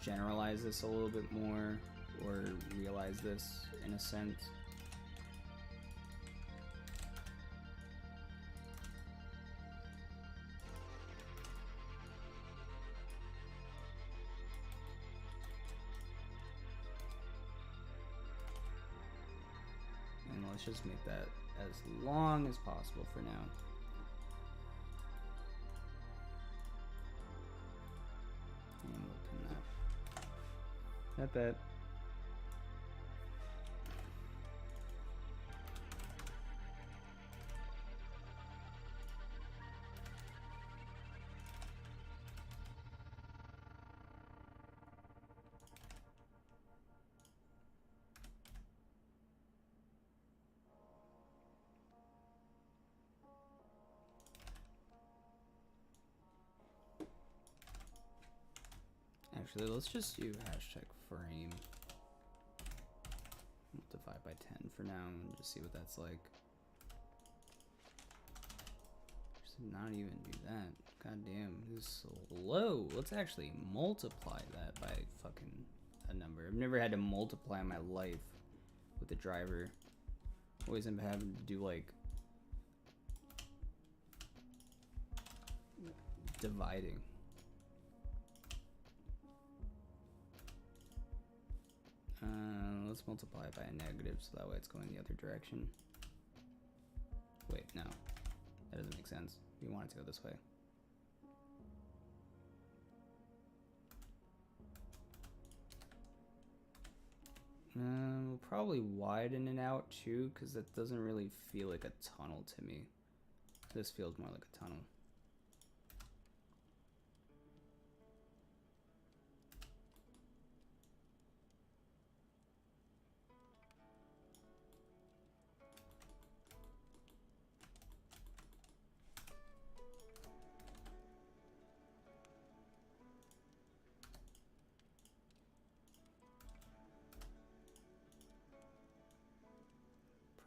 generalize this a little bit more, or realize this in a sense. And let's just make that as long as possible for now. And we'll pin that. Not bad. Actually, let's just do hashtag frame. Multiply by 10 for now and just see what that's like. Just not even do that. God damn, this is slow. Let's actually multiply that by fucking a number. I've never had to multiply in my life with a driver. Always end up having to do like dividing. Let's multiply it by a negative so that way it's going the other direction. Wait, no. That doesn't make sense. We want it to go this way. We'll probably widen it out too, because that doesn't really feel like a tunnel to me. This feels more like a tunnel.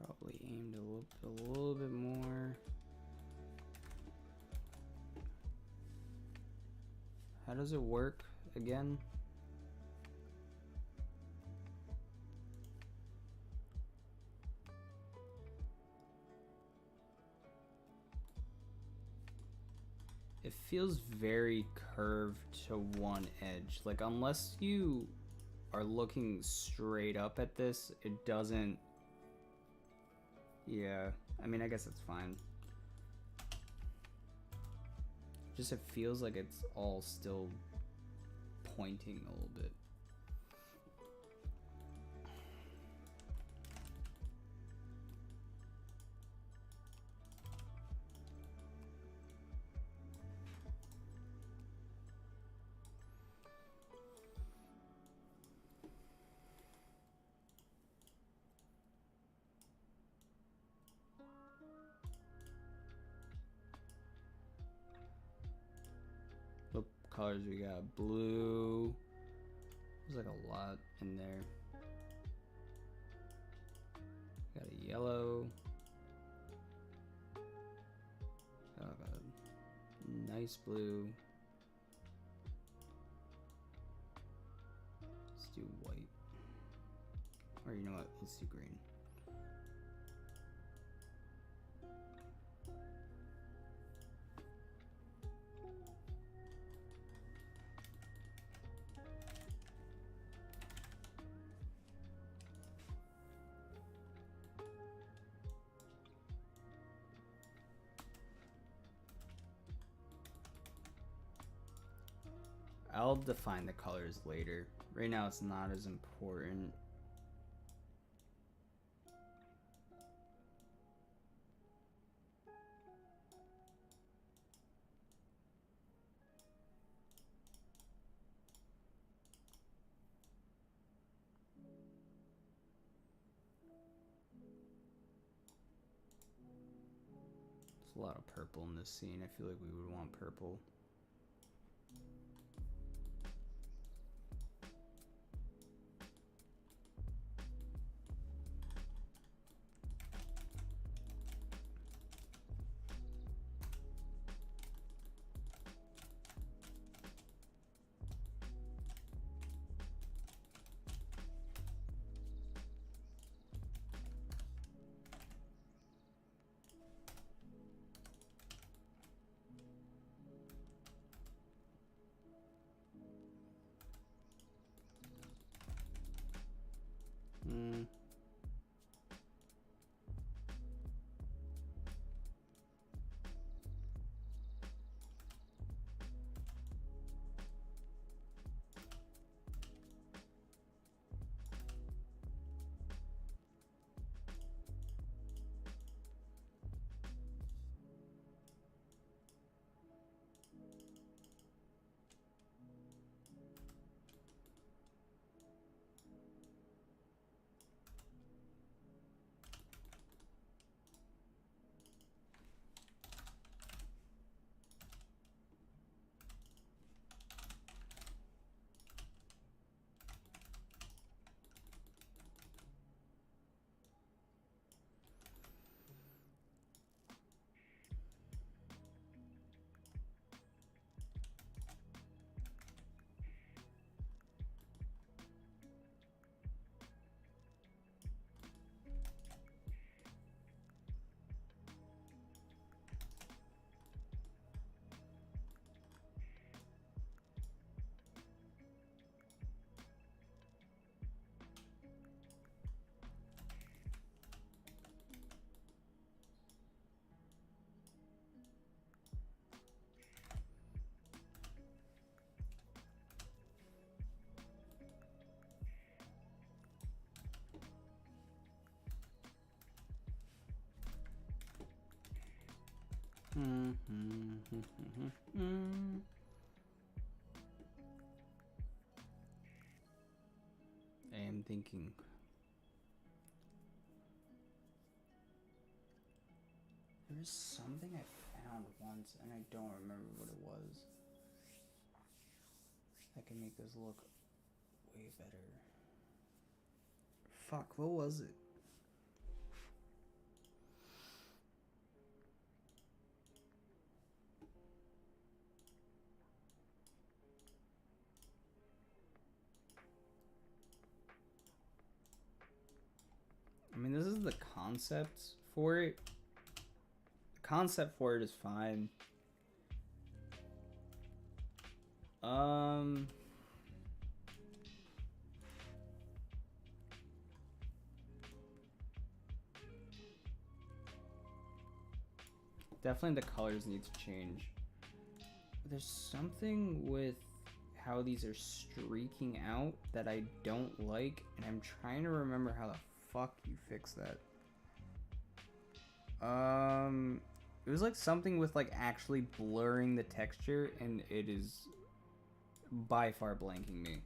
Probably aim to look a little bit more. How does it work again? It feels very curved to one edge. Like, unless you are looking straight up at this, it doesn't. Yeah, I mean, I guess it's fine. Just it feels like it's all still pointing a little bit. Colors we got blue, There's like a lot in there. Got a yellow. Got a nice blue. Let's do white. Or you know what? Let's do green. I'll define the colors later. Right now it's not as important. There's a lot of purple in this scene. I feel like we would want purple. I am thinking. There was something I found once and I don't remember what it was. I can make this look way better. Fuck, what was it? I mean, this is the concept for it. The concept for it is fine. Definitely the colors need to change. There's something with how these are streaking out that I don't like, and I'm trying to remember how the fuck you fix that. It was like something with like actually blurring the texture, and it is by far blanking me.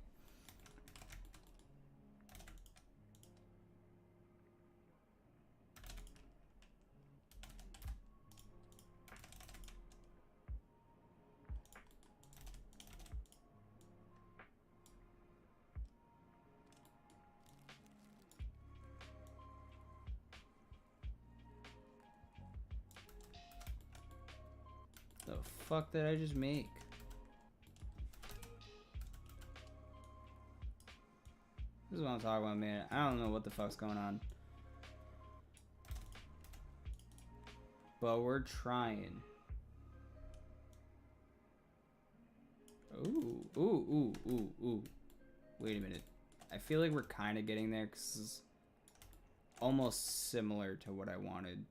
The fuck did I just make? This is what I'm talking about, man. I don't know what the fuck's going on. But we're trying. Ooh. Wait a minute. I feel like we're kind of getting there because it's almost similar to what I wanted.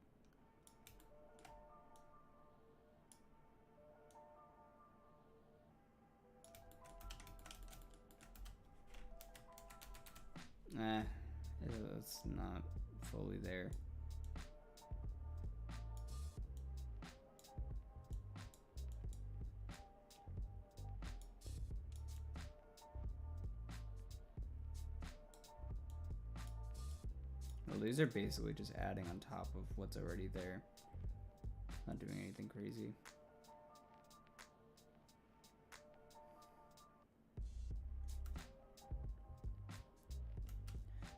It's not fully there. Well, these are basically just adding on top of what's already there. Not doing anything crazy.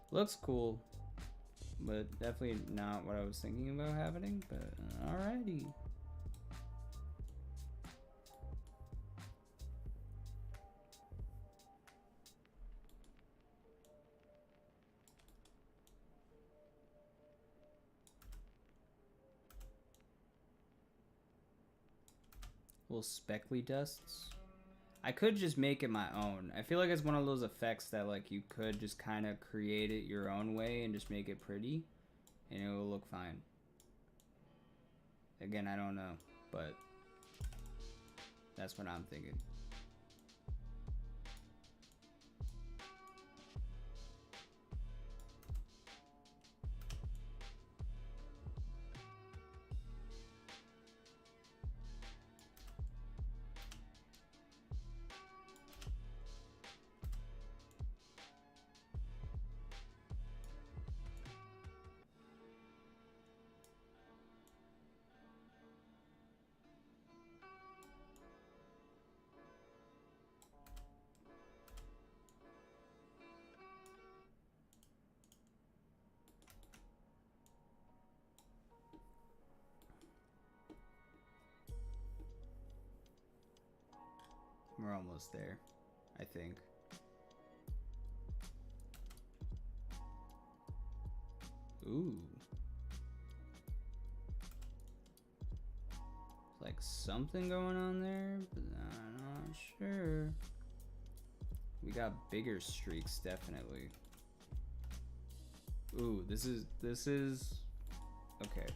Looks cool, but definitely not what I was thinking about happening, but alrighty. Little speckly dusts. I could just make it my own. I feel like it's one of those effects that like you could just kind of create it your own way and just make it pretty and it will look fine. Again, I don't know, but that's what I'm thinking. We're almost there, I think. Ooh. It's like something going on there, but I'm not sure. We got bigger streaks, definitely. Ooh, this is okay.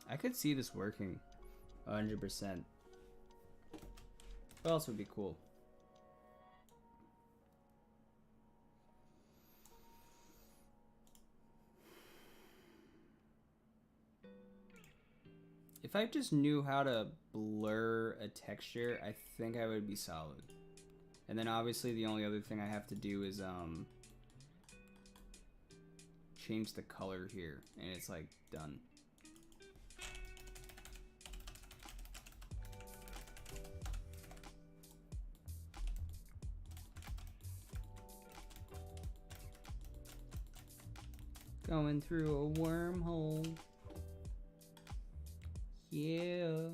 I could see this working 100%. What else would be cool? If I just knew how to blur a texture, I think I would be solid. And then obviously the only other thing I have to do is change the color here, and it's like done. Going through a wormhole. Yeah.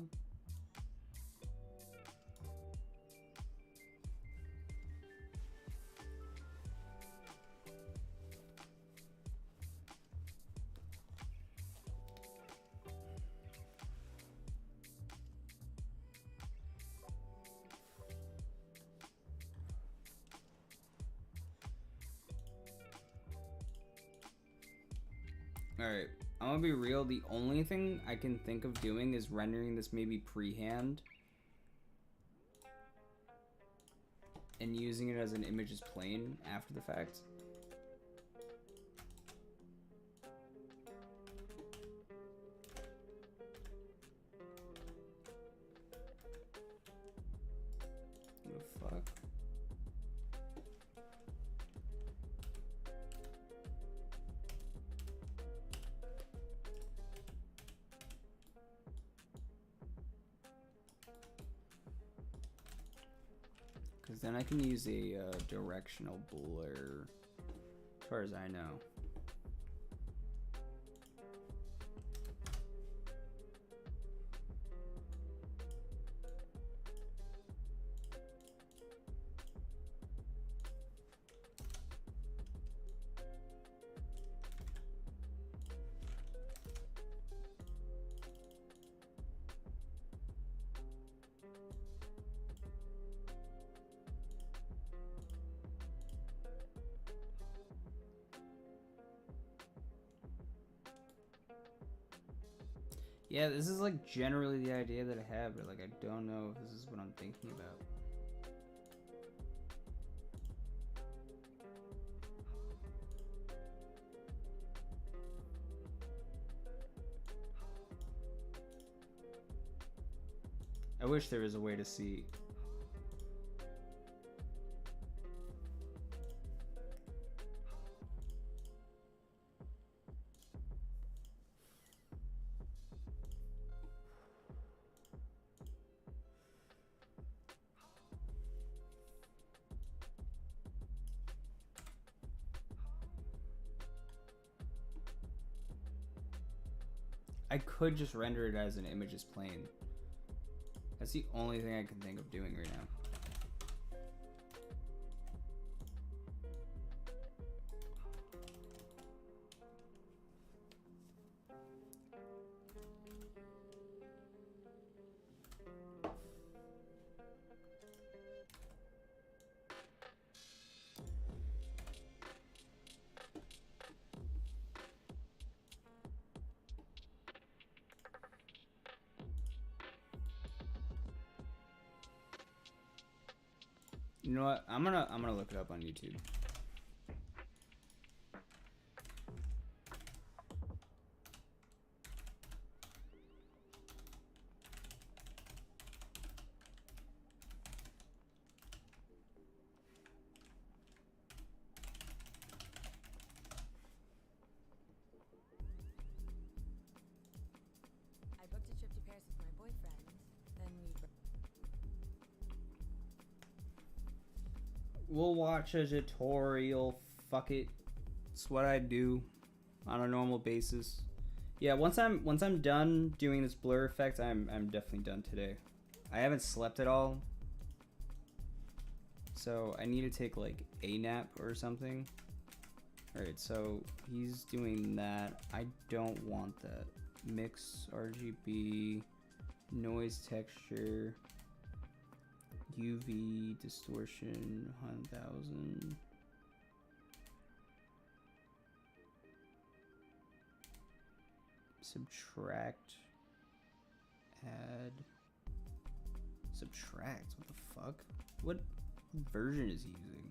Alright, I'm gonna be real, the only thing I can think of doing is rendering this maybe pre-hand and using it as an image as plane after the fact. What the fuck? Because then I can use a directional blur, as far as I know. Yeah, this is like generally the idea that I have, but like I don't know if this is what I'm thinking about. I wish there was a way to see. I could just render it as an image as plane. That's the only thing I can think of doing right now. You know what? I'm gonna look it up on YouTube. I booked a trip to Paris with my boyfriend. Then We'll watch a tutorial. Fuck it. It's what I do on a normal basis. Yeah, once I'm done doing this blur effect, I'm definitely done today. I haven't slept at all, so I need to take like a nap or something. Alright, so he's doing that. I don't want that. Mix RGB, noise texture, UV distortion 1000. Subtract, add, subtract. What the fuck? What version is he using?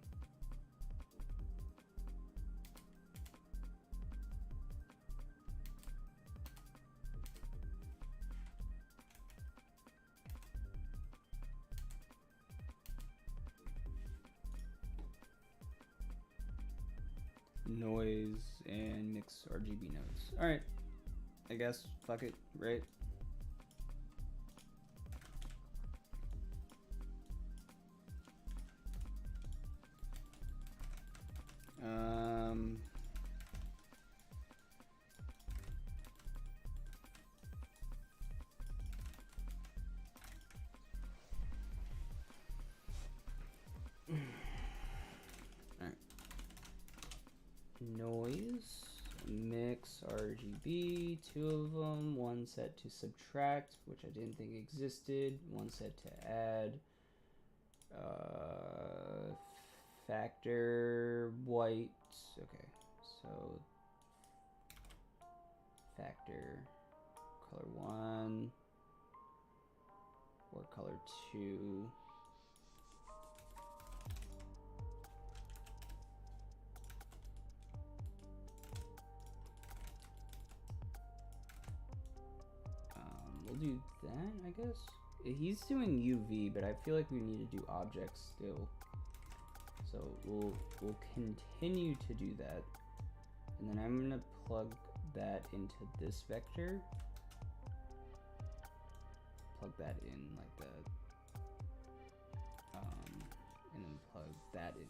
Noise and mix RGB nodes. All right, I guess fuck it, right? Noise, mix, RGB, two of them, one set to subtract, which I didn't think existed, one set to add, factor, white, okay, so factor, color 1, or color 2. We'll do that, I guess. He's doing UV, but I feel like we need to do objects still. So we'll continue to do that. And then I'm gonna plug that into this vector. Plug that in like that. and then plug that in.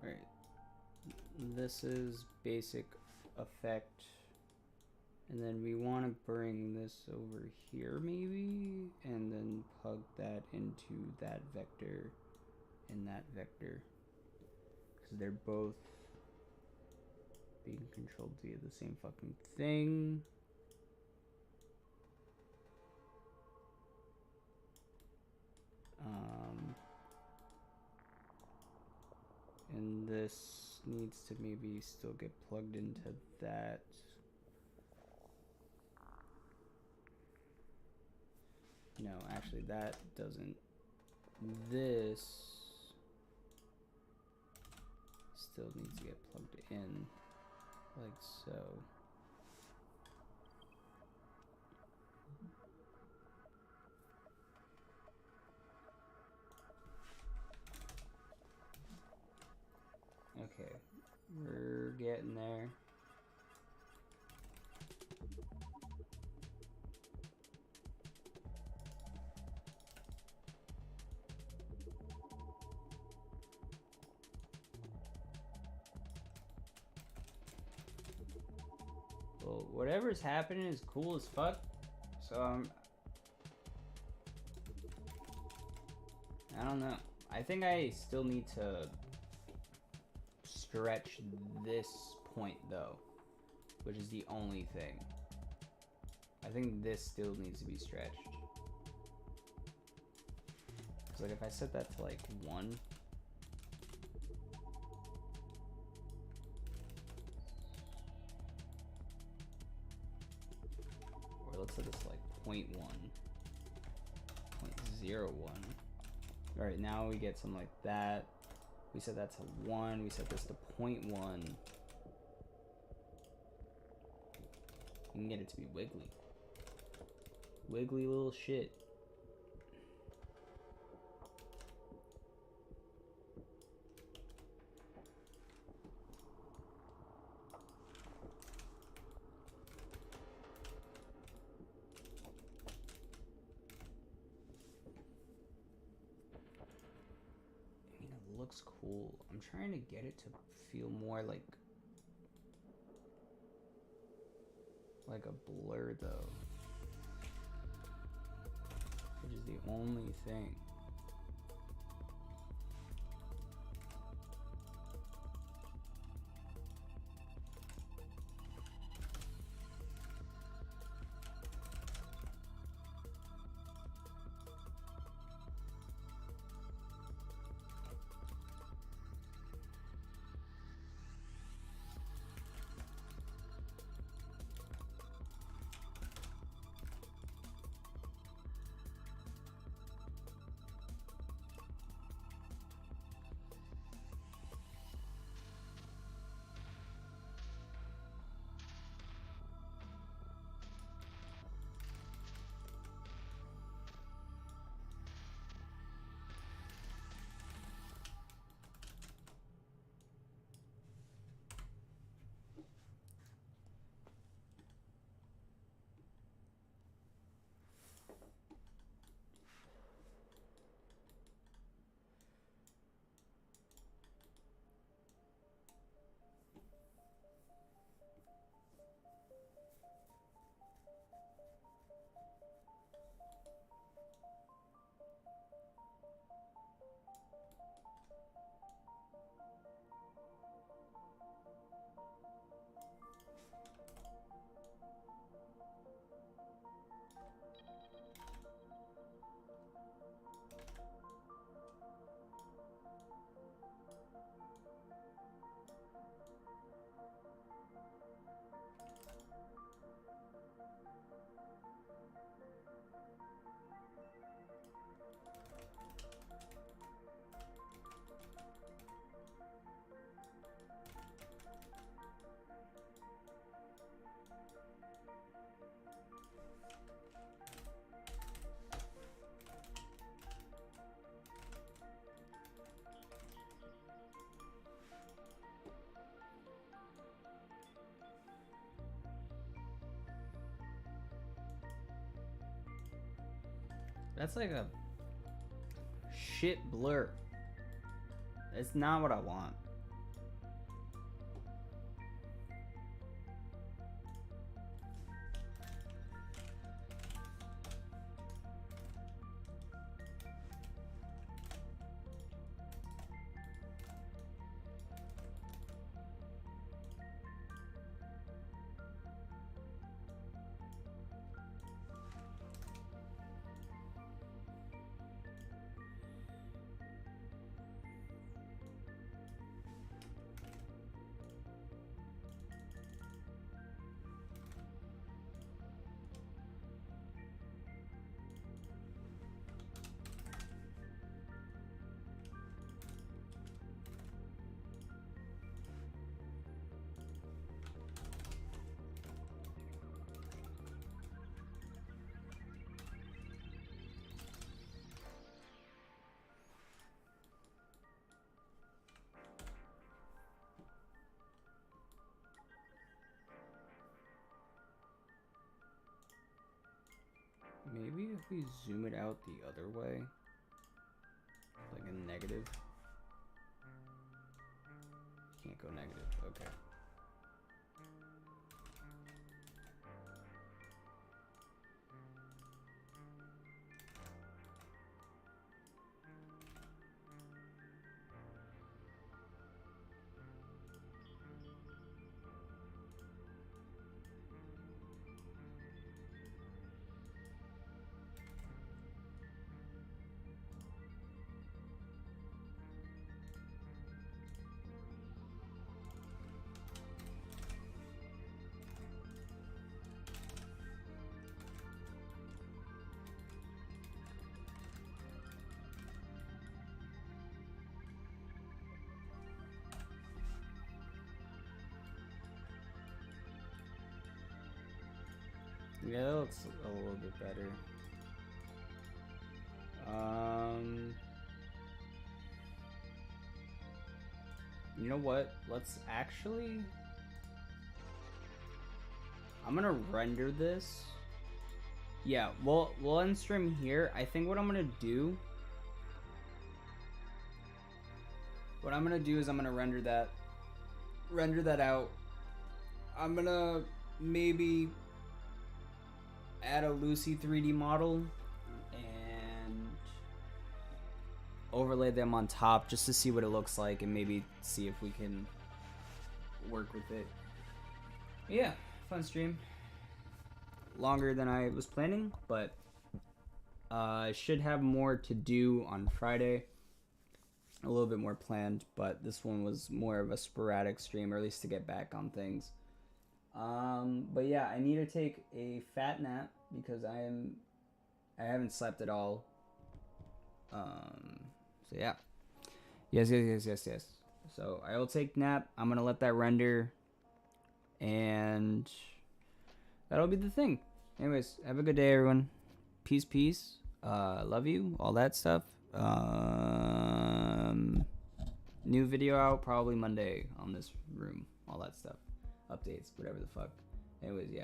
Alright. This is basic effect. And then we want to bring this over here maybe, and then plug that into that vector and that vector. Because they're both being controlled via the same fucking thing. And this needs to maybe still get plugged into that. No, actually that doesn't. This still needs to get plugged in, like so. Okay, we're getting there. Well, whatever's happening is cool as fuck. So I don't know. I think I still need to stretch this point though, which is the only thing. I think this still needs to be stretched. Cause like if I set that to like 1, or let's set this to like 0.1, 0.01. All right, now we get something like that. We set that to 1. We set this to 0.1. We can get it to be wiggly. Wiggly little shit. Looks cool. I'm trying to get it to feel more like a blur though, which is the only thing. That's like a shit blur. That's not what I want. Maybe if we zoom it out the other way, like a negative. Can't go negative, okay. Yeah, that looks a little bit better. You know what? Let's actually... I'm gonna render this. Yeah, we'll end stream here. I think what I'm gonna do... What I'm gonna do is I'm gonna render that out. I'm gonna maybe add a Lucy 3D model and overlay them on top just to see what it looks like and maybe see if we can work with it. Yeah, fun stream. Longer than I was planning, but I should have more to do on Friday. A little bit more planned, but this one was more of a sporadic stream, or at least to get back on things. But yeah, I need to take a fat nap because I haven't slept at all. So yeah. Yes. So I will take nap. I'm gonna let that render, and that'll be the thing. Anyways, have a good day, everyone. Peace. Love you. All that stuff. New video out probably Monday on this room. All that stuff. Updates, whatever the fuck. Anyways, yeah.